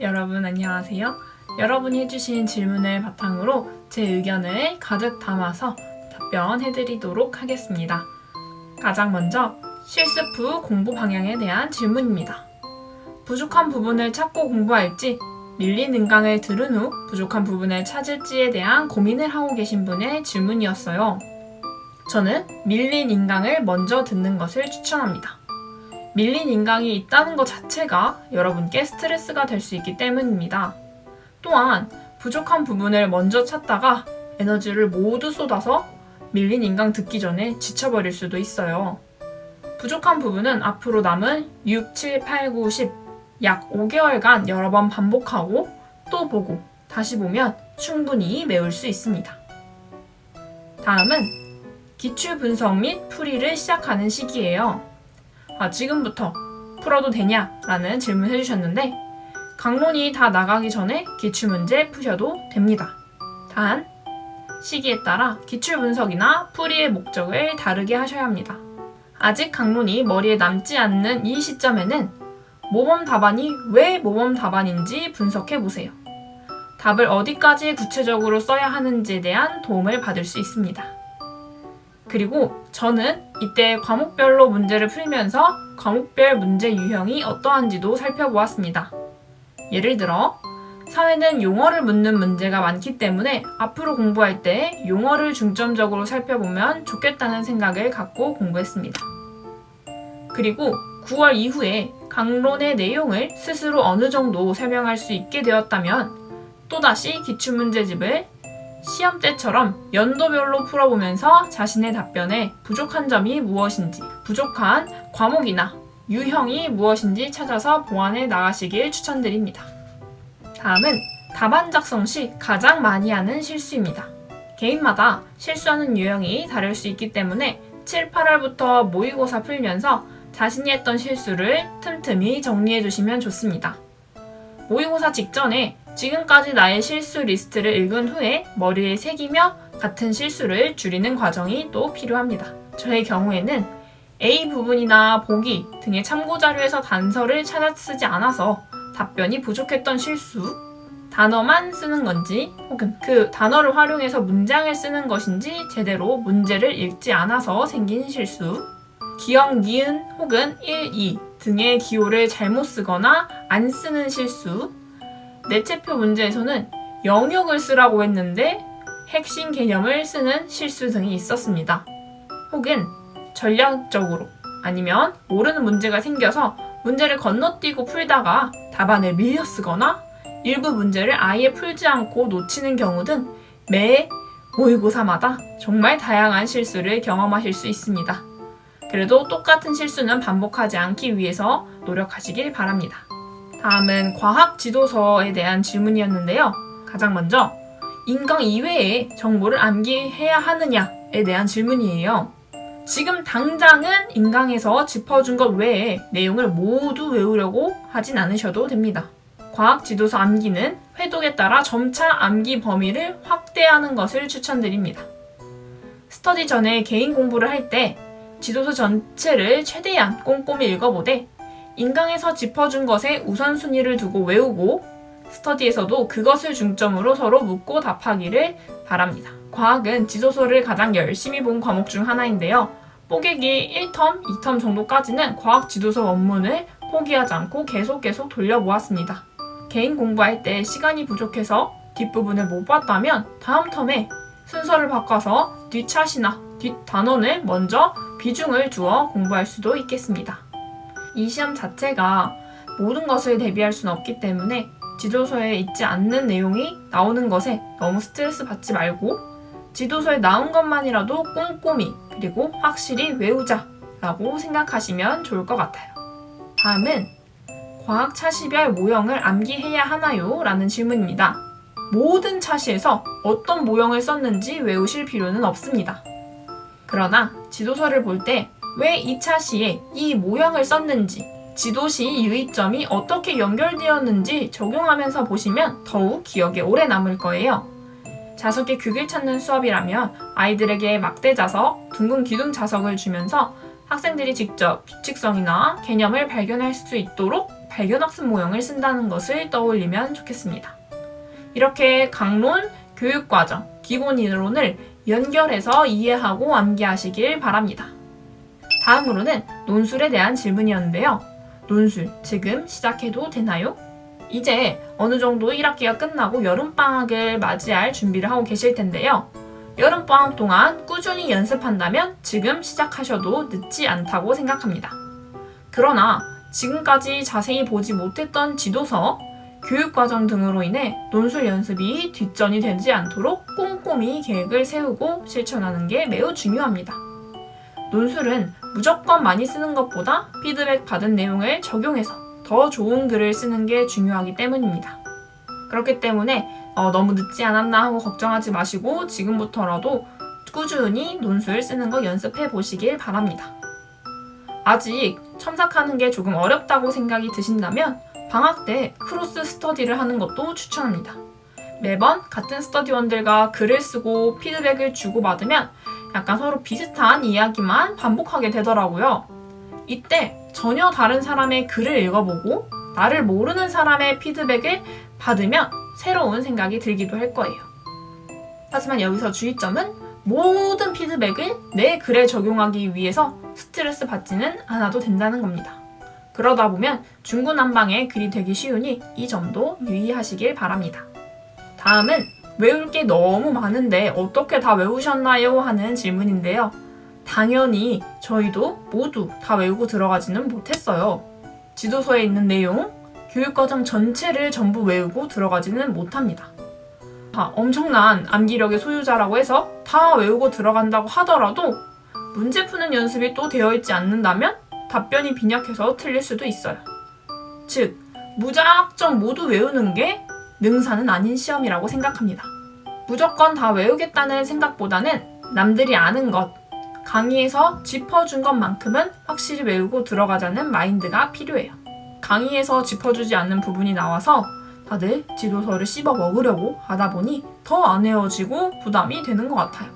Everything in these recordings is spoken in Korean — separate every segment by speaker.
Speaker 1: 여러분 안녕하세요. 여러분이 해주신 질문을 바탕으로 제 의견을 가득 담아서 답변해드리도록 하겠습니다. 가장 먼저 실습 후 공부 방향에 대한 질문입니다. 부족한 부분을 찾고 공부할지, 밀린 인강을 들은 후 부족한 부분을 찾을지에 대한 고민을 하고 계신 분의 질문이었어요. 저는 밀린 인강을 먼저 듣는 것을 추천합니다. 밀린 인강이 있다는 것 자체가 여러분께 스트레스가 될 수 있기 때문입니다. 또한 부족한 부분을 먼저 찾다가 에너지를 모두 쏟아서 밀린 인강 듣기 전에 지쳐버릴 수도 있어요. 부족한 부분은 앞으로 남은 6, 7, 8, 9, 10, 약 5개월간 여러 번 반복하고 또 보고 다시 보면 충분히 메울 수 있습니다. 다음은 기출 분석 및 풀이를 시작하는 시기예요. 지금부터 풀어도 되냐? 라는 질문 해주셨는데 강론이 다 나가기 전에 기출문제 푸셔도 됩니다. 단, 시기에 따라 기출 분석이나 풀이의 목적을 다르게 하셔야 합니다. 아직 강론이 머리에 남지 않는 이 시점에는 모범 답안이 왜 모범 답안인지 분석해보세요. 답을 어디까지 구체적으로 써야 하는지에 대한 도움을 받을 수 있습니다. 그리고 저는 이때 과목별로 문제를 풀면서 과목별 문제 유형이 어떠한지도 살펴보았습니다. 예를 들어, 사회는 용어를 묻는 문제가 많기 때문에 앞으로 공부할 때 용어를 중점적으로 살펴보면 좋겠다는 생각을 갖고 공부했습니다. 그리고 9월 이후에 강론의 내용을 스스로 어느 정도 설명할 수 있게 되었다면 또다시 기출문제집을 시험 때처럼 연도별로 풀어보면서 자신의 답변에 부족한 점이 무엇인지, 부족한 과목이나 유형이 무엇인지 찾아서 보완해 나가시길 추천드립니다. 다음은 답안 작성 시 가장 많이 하는 실수입니다. 개인마다 실수하는 유형이 다를 수 있기 때문에 7, 8월부터 모의고사 풀면서 자신이 했던 실수를 틈틈이 정리해 주시면 좋습니다. 모의고사 직전에 지금까지 나의 실수 리스트를 읽은 후에 머리에 새기며 같은 실수를 줄이는 과정이 또 필요합니다. 저의 경우에는 A 부분이나 보기 등의 참고자료에서 단서를 찾아 쓰지 않아서 답변이 부족했던 실수, 단어만 쓰는 건지 혹은 그 단어를 활용해서 문장을 쓰는 것인지 제대로 문제를 읽지 않아서 생긴 실수, 기역, 니은 혹은 1, 2 등의 기호를 잘못 쓰거나 안 쓰는 실수, 내체표 문제에서는 영역을 쓰라고 했는데 핵심 개념을 쓰는 실수 등이 있었습니다. 혹은 전략적으로 아니면 모르는 문제가 생겨서 문제를 건너뛰고 풀다가 답안을 밀려 쓰거나 일부 문제를 아예 풀지 않고 놓치는 경우 등 매 모의고사마다 정말 다양한 실수를 경험하실 수 있습니다. 그래도 똑같은 실수는 반복하지 않기 위해서 노력하시길 바랍니다. 다음은 과학 지도서에 대한 질문이었는데요. 가장 먼저 인강 이외의 정보를 암기해야 하느냐에 대한 질문이에요. 지금 당장은 인강에서 짚어준 것 외에 내용을 모두 외우려고 하진 않으셔도 됩니다. 과학 지도서 암기는 회독에 따라 점차 암기 범위를 확대하는 것을 추천드립니다. 스터디 전에 개인 공부를 할 때 지도서 전체를 최대한 꼼꼼히 읽어보되 인강에서 짚어준 것에 우선순위를 두고 외우고 스터디에서도 그것을 중점으로 서로 묻고 답하기를 바랍니다. 과학은 지도서를 가장 열심히 본 과목 중 하나인데요. 뽀개기 1텀, 2텀 정도까지는 과학 지도서 원문을 포기하지 않고 계속 돌려보았습니다. 개인 공부할 때 시간이 부족해서 뒷부분을 못 봤다면 다음 텀에 순서를 바꿔서 뒷차시나 뒷단원을 먼저 비중을 두어 공부할 수도 있겠습니다. 이 시험 자체가 모든 것을 대비할 수는 없기 때문에 지도서에 있지 않는 내용이 나오는 것에 너무 스트레스 받지 말고 지도서에 나온 것만이라도 꼼꼼히 그리고 확실히 외우자 라고 생각하시면 좋을 것 같아요. 다음은 과학 차시별 모형을 암기해야 하나요? 라는 질문입니다. 모든 차시에서 어떤 모형을 썼는지 외우실 필요는 없습니다. 그러나 지도서를 볼 때 왜 이 차시에 이 모형을 썼는지, 지도시 유의점이 어떻게 연결되었는지 적용하면서 보시면 더욱 기억에 오래 남을 거예요. 자석의 극을 찾는 수업이라면 아이들에게 막대 자석, 둥근 기둥 자석을 주면서 학생들이 직접 규칙성이나 개념을 발견할 수 있도록 발견학습 모형을 쓴다는 것을 떠올리면 좋겠습니다. 이렇게 강론, 교육과정, 기본 이론을 연결해서 이해하고 암기하시길 바랍니다. 다음으로는 논술에 대한 질문이었는데요. 논술, 지금 시작해도 되나요? 이제 어느 정도 1학기가 끝나고 여름방학을 맞이할 준비를 하고 계실 텐데요. 여름방학 동안 꾸준히 연습한다면 지금 시작하셔도 늦지 않다고 생각합니다. 그러나 지금까지 자세히 보지 못했던 지도서, 교육과정 등으로 인해 논술 연습이 뒷전이 되지 않도록 꼼꼼히 계획을 세우고 실천하는 게 매우 중요합니다. 논술은 무조건 많이 쓰는 것보다 피드백 받은 내용을 적용해서 더 좋은 글을 쓰는 게 중요하기 때문입니다. 그렇기 때문에 너무 늦지 않았나 하고 걱정하지 마시고 지금부터라도 꾸준히 논술 쓰는 거 연습해 보시길 바랍니다. 아직 첨삭하는 게 조금 어렵다고 생각이 드신다면 방학 때 크로스 스터디를 하는 것도 추천합니다. 매번 같은 스터디원들과 글을 쓰고 피드백을 주고받으면 약간 서로 비슷한 이야기만 반복하게 되더라고요. 이때 전혀 다른 사람의 글을 읽어보고 나를 모르는 사람의 피드백을 받으면 새로운 생각이 들기도 할 거예요. 하지만 여기서 주의점은 모든 피드백을 내 글에 적용하기 위해서 스트레스 받지는 않아도 된다는 겁니다. 그러다 보면 중구난방의 글이 되기 쉬우니 이 점도 유의하시길 바랍니다. 다음은 외울 게 너무 많은데 어떻게 다 외우셨나요? 하는 질문인데요. 당연히 저희도 모두 다 외우고 들어가지는 못했어요. 지도서에 있는 내용, 교육과정 전체를 전부 외우고 들어가지는 못합니다. 엄청난 암기력의 소유자라고 해서 다 외우고 들어간다고 하더라도 문제 푸는 연습이 또 되어 있지 않는다면 답변이 빈약해서 틀릴 수도 있어요. 즉, 무작정 모두 외우는 게 능사는 아닌 시험이라고 생각합니다. 무조건 다 외우겠다는 생각보다는 남들이 아는 것, 강의에서 짚어준 것만큼은 확실히 외우고 들어가자는 마인드가 필요해요. 강의에서 짚어주지 않는 부분이 나와서 다들 지도서를 씹어 먹으려고 하다 보니 더 안 외워지고 부담이 되는 것 같아요.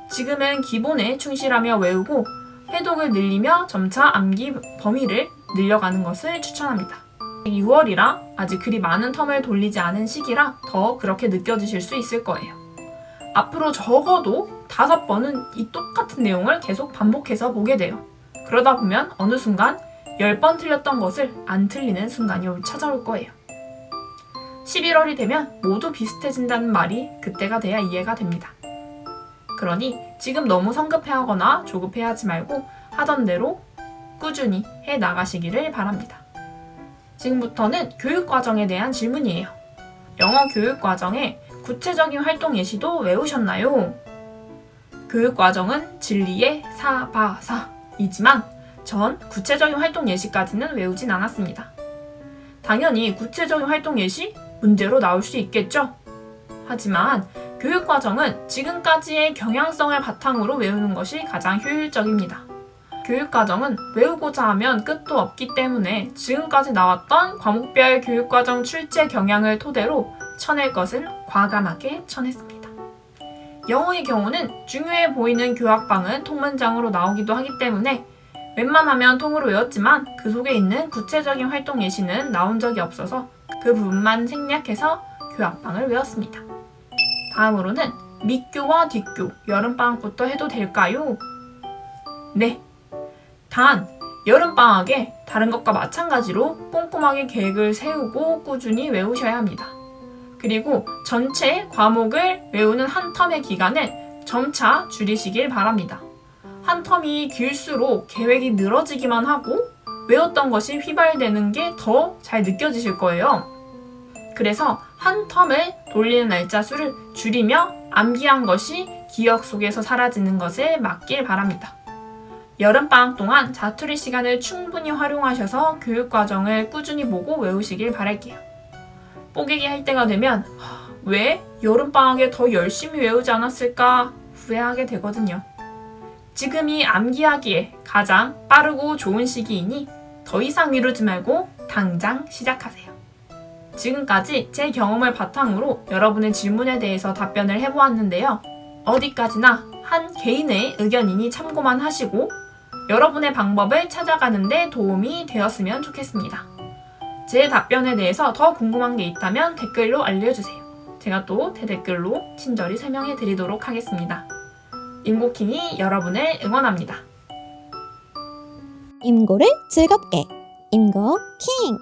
Speaker 1: 지금은 기본에 충실하며 외우고 해독을 늘리며 점차 암기 범위를 늘려가는 것을 추천합니다. 6월이라 아직 그리 많은 텀을 돌리지 않은 시기라 더 그렇게 느껴지실 수 있을 거예요. 앞으로 적어도 5번은 이 똑같은 내용을 계속 반복해서 보게 돼요. 그러다 보면 어느 순간 10번 틀렸던 것을 안 틀리는 순간이 찾아올 거예요. 11월이 되면 모두 비슷해진다는 말이 그때가 돼야 이해가 됩니다. 그러니 지금 너무 성급해하거나 조급해하지 말고 하던 대로 꾸준히 해 나가시기를 바랍니다. 지금부터는 교육과정에 대한 질문이에요. 영어 교육과정에 구체적인 활동 예시도 외우셨나요? 교육과정은 진리의 사바사이지만 전 구체적인 활동 예시까지는 외우진 않았습니다. 당연히 구체적인 활동 예시 문제로 나올 수 있겠죠? 하지만 교육과정은 지금까지의 경향성을 바탕으로 외우는 것이 가장 효율적입니다. 교육과정은 외우고자 하면 끝도 없기 때문에 지금까지 나왔던 과목별 교육과정 출제 경향을 토대로 쳐낼 것은 과감하게 쳐냈습니다. 영어의 경우는 중요해 보이는 교학방은 통문장으로 나오기도 하기 때문에 웬만하면 통으로 외웠지만 그 속에 있는 구체적인 활동 예시는 나온 적이 없어서 그 부분만 생략해서 교학방을 외웠습니다. 다음으로는 밑교와 뒷교, 여름방학부터 해도 될까요? 네. 단, 여름방학에 다른 것과 마찬가지로 꼼꼼하게 계획을 세우고 꾸준히 외우셔야 합니다. 그리고 전체 과목을 외우는 한 텀의 기간을 점차 줄이시길 바랍니다. 한 텀이 길수록 계획이 늘어지기만 하고 외웠던 것이 휘발되는 게 더 잘 느껴지실 거예요. 그래서 한 텀을 돌리는 날짜 수를 줄이며 암기한 것이 기억 속에서 사라지는 것을 막길 바랍니다. 여름방학 동안 자투리 시간을 충분히 활용하셔서 교육과정을 꾸준히 보고 외우시길 바랄게요. 뽀개기 할 때가 되면 왜 여름방학에 더 열심히 외우지 않았을까 후회하게 되거든요. 지금이 암기하기에 가장 빠르고 좋은 시기이니 더 이상 미루지 말고 당장 시작하세요. 지금까지 제 경험을 바탕으로 여러분의 질문에 대해서 답변을 해보았는데요. 어디까지나 한 개인의 의견이니 참고만 하시고 여러분의 방법을 찾아가는 데 도움이 되었으면 좋겠습니다. 제 답변에 대해서 더 궁금한 게 있다면 댓글로 알려주세요. 제가 또 대댓글로 친절히 설명해 드리도록 하겠습니다. 임고킹이 여러분을 응원합니다.
Speaker 2: 임고를 즐겁게 임고킹